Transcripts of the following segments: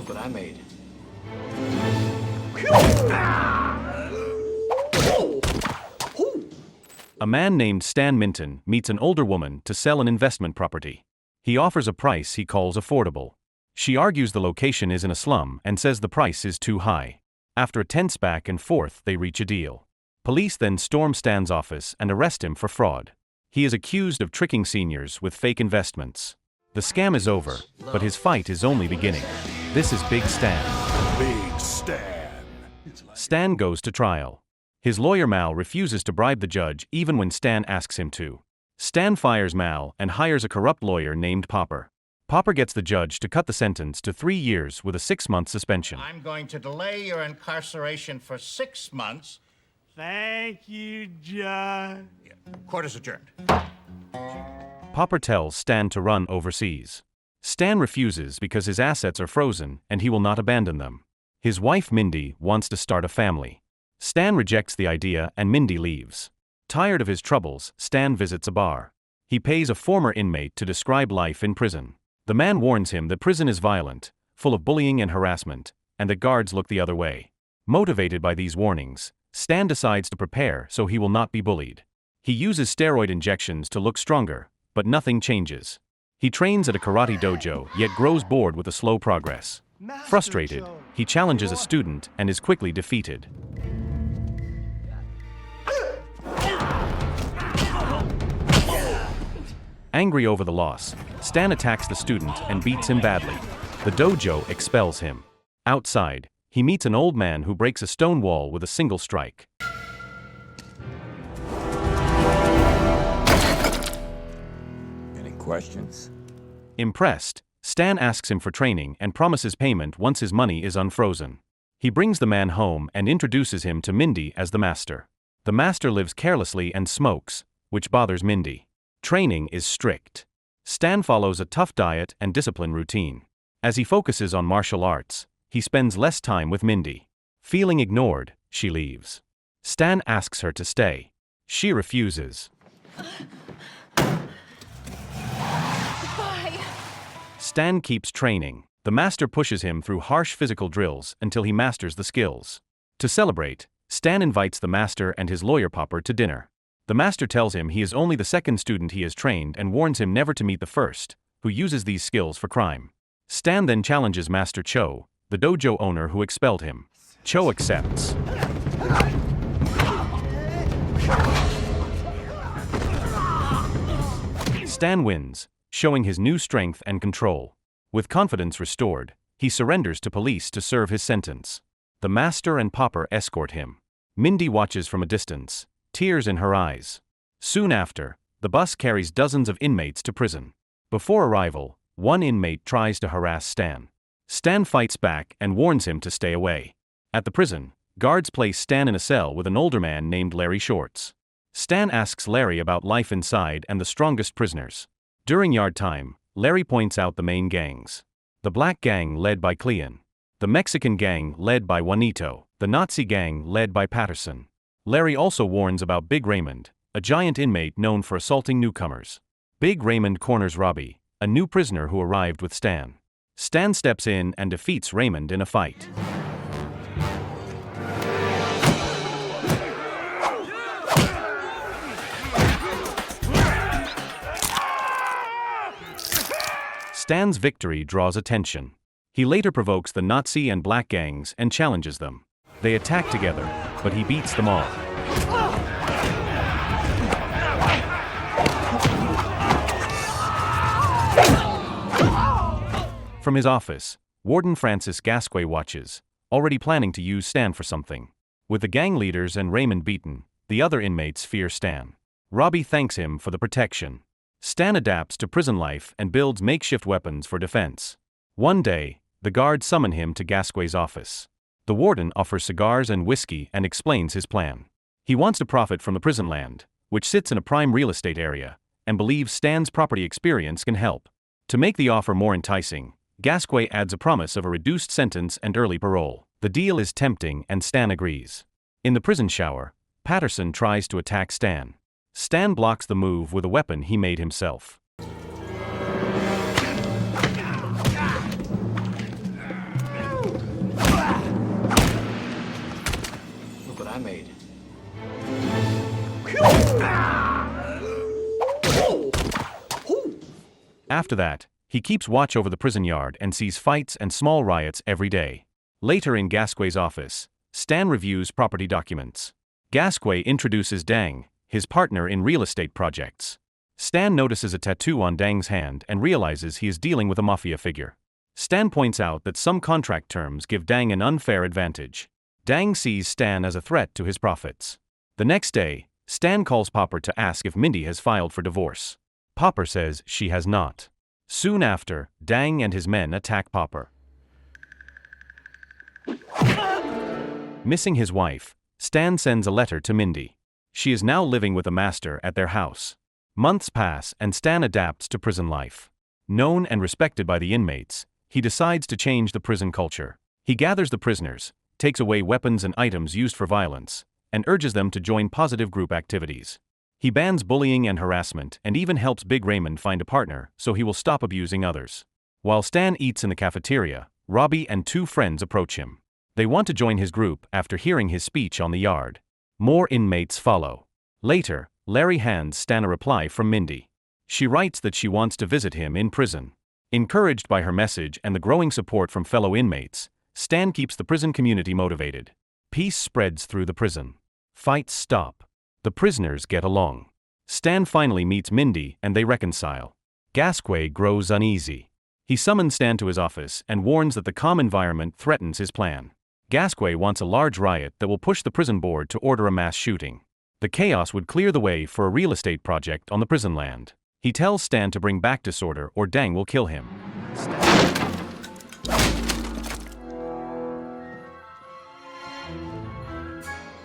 Look what I made. A man named Stan Minton meets an older woman to sell an investment property. He offers a price he calls affordable. She argues the location is in a slum and says the price is too high. After a tense back and forth, they reach a deal. Police then storm Stan's office and arrest him for fraud. He is accused of tricking seniors with fake investments. The scam is over, but his fight is only beginning. This is Big Stan. Big Stan. Stan goes to trial. His lawyer Mal refuses to bribe the judge even when Stan asks him to. Stan fires Mal and hires a corrupt lawyer named Popper. Popper gets the judge to cut the sentence to 3 years with a 6-month suspension. I'm going to delay your incarceration for 6 months. Thank you, Judge. Court is adjourned. Popper tells Stan to run overseas. Stan refuses because his assets are frozen and he will not abandon them. His wife Mindy wants to start a family. Stan rejects the idea and Mindy leaves. Tired of his troubles, Stan visits a bar. He pays a former inmate to describe life in prison. The man warns him that prison is violent, full of bullying and harassment, and that guards look the other way. Motivated by these warnings, Stan decides to prepare so he will not be bullied. He uses steroid injections to look stronger, but nothing changes. He trains at a karate dojo, yet grows bored with the slow progress. Frustrated, he challenges a student and is quickly defeated. Angry over the loss, Stan attacks the student and beats him badly. The dojo expels him. Outside, he meets an old man who breaks a stone wall with a single strike. Any questions? Impressed, Stan asks him for training and promises payment once his money is unfrozen. He brings the man home and introduces him to Mindy as the master. The master lives carelessly and smokes, which bothers Mindy. Training is strict. Stan follows a tough diet and discipline routine. As he focuses on martial arts, he spends less time with Mindy. Feeling ignored, she leaves. Stan asks her to stay. She refuses. Bye. Stan keeps training. The master pushes him through harsh physical drills until he masters the skills. To celebrate, Stan invites the master and his lawyer Popper to dinner. The master tells him he is only the second student he has trained and warns him never to meet the first, who uses these skills for crime. Stan then challenges Master Cho, the dojo owner who expelled him. Cho accepts. Stan wins, showing his new strength and control. With confidence restored, he surrenders to police to serve his sentence. The master and Popper escort him. Mindy watches from a distance, tears in her eyes. Soon after, the bus carries dozens of inmates to prison. Before arrival, one inmate tries to harass Stan. Stan fights back and warns him to stay away. At the prison, guards place Stan in a cell with an older man named Larry Shorts. Stan asks Larry about life inside and the strongest prisoners. During yard time, Larry points out the main gangs. The black gang led by Cleon. The Mexican gang led by Juanito. The Nazi gang led by Patterson. Larry also warns about Big Raymond, a giant inmate known for assaulting newcomers. Big Raymond corners Robbie, a new prisoner who arrived with Stan. Stan steps in and defeats Raymond in a fight. Stan's victory draws attention. He later provokes the Nazi and black gangs and challenges them. They attack together, but he beats them all. From his office, Warden Francis Gasquet watches, already planning to use Stan for something. With the gang leaders and Raymond beaten, the other inmates fear Stan. Robbie thanks him for the protection. Stan adapts to prison life and builds makeshift weapons for defense. One day, the guards summon him to Gasquet's office. The warden offers cigars and whiskey and explains his plan. He wants to profit from the prison land, which sits in a prime real estate area, and believes Stan's property experience can help. To make the offer more enticing, Gasquet adds a promise of a reduced sentence and early parole. The deal is tempting and Stan agrees. In the prison shower, Patterson tries to attack Stan. Stan blocks the move with a weapon he made himself. I made. After that, he keeps watch over the prison yard and sees fights and small riots every day. Later in Gasquet's office, Stan reviews property documents. Gasquet introduces Dang, his partner in real estate projects. Stan notices a tattoo on Dang's hand and realizes he is dealing with a mafia figure. Stan points out that some contract terms give Dang an unfair advantage. Dang sees Stan as a threat to his profits. The next day, Stan calls Popper to ask if Mindy has filed for divorce. Popper says she has not. Soon after, Dang and his men attack Popper. Missing his wife, Stan sends a letter to Mindy. She is now living with a master at their house. Months pass and Stan adapts to prison life. Known and respected by the inmates, he decides to change the prison culture. He gathers the prisoners, takes away weapons and items used for violence, and urges them to join positive group activities. He bans bullying and harassment and even helps Big Raymond find a partner so he will stop abusing others. While Stan eats in the cafeteria, Robbie and two friends approach him. They want to join his group after hearing his speech on the yard. More inmates follow. Later, Larry hands Stan a reply from Mindy. She writes that she wants to visit him in prison. Encouraged by her message and the growing support from fellow inmates, Stan keeps the prison community motivated. Peace spreads through the prison. Fights stop. The prisoners get along. Stan finally meets Mindy and they reconcile. Gasquet grows uneasy. He summons Stan to his office and warns that the calm environment threatens his plan. Gasquet wants a large riot that will push the prison board to order a mass shooting. The chaos would clear the way for a real estate project on the prison land. He tells Stan to bring back disorder or Dang will kill him.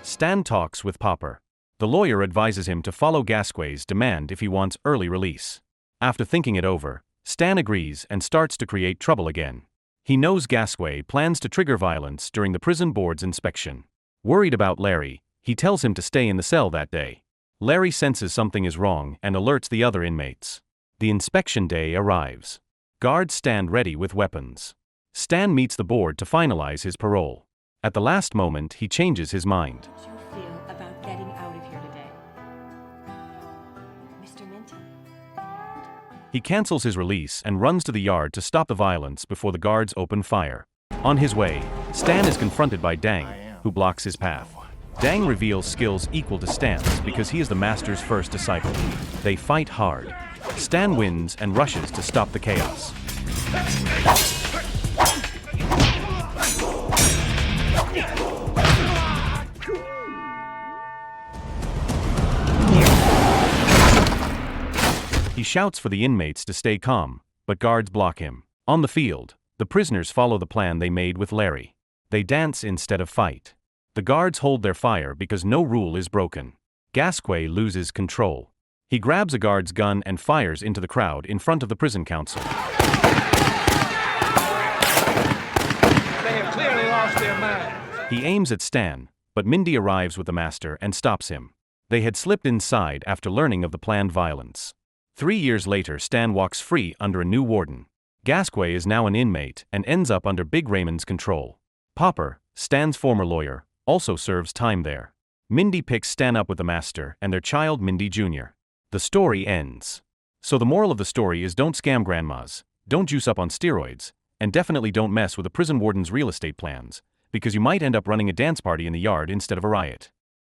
Stan talks with Popper. The lawyer advises him to follow Gasquet's demand if he wants early release. After thinking it over, Stan agrees and starts to create trouble again. He knows Gasquet plans to trigger violence during the prison board's inspection. Worried about Larry, he tells him to stay in the cell that day. Larry senses something is wrong and alerts the other inmates. The inspection day arrives. Guards stand ready with weapons. Stan meets the board to finalize his parole. At the last moment, he changes his mind. How do you feel about getting out of here today? Mr. Minton? He cancels his release and runs to the yard to stop the violence before the guards open fire. On his way, Stan is confronted by Dang, who blocks his path. Dang reveals skills equal to Stan's because he is the master's first disciple. They fight hard. Stan wins and rushes to stop the chaos. He shouts for the inmates to stay calm, but guards block him. On the field, the prisoners follow the plan they made with Larry. They dance instead of fight. The guards hold their fire because no rule is broken. Gasquet loses control. He grabs a guard's gun and fires into the crowd in front of the prison council. They have clearly lost their minds. He aims at Stan, but Mindy arrives with the master and stops him. They had slipped inside after learning of the planned violence. 3 years later, Stan walks free under a new warden. Gasquet is now an inmate and ends up under Big Raymond's control. Popper, Stan's former lawyer, also serves time there. Mindy picks Stan up with the master and their child Mindy Jr. The story ends. So the moral of the story is don't scam grandmas, don't juice up on steroids, and definitely don't mess with a prison warden's real estate plans, because you might end up running a dance party in the yard instead of a riot.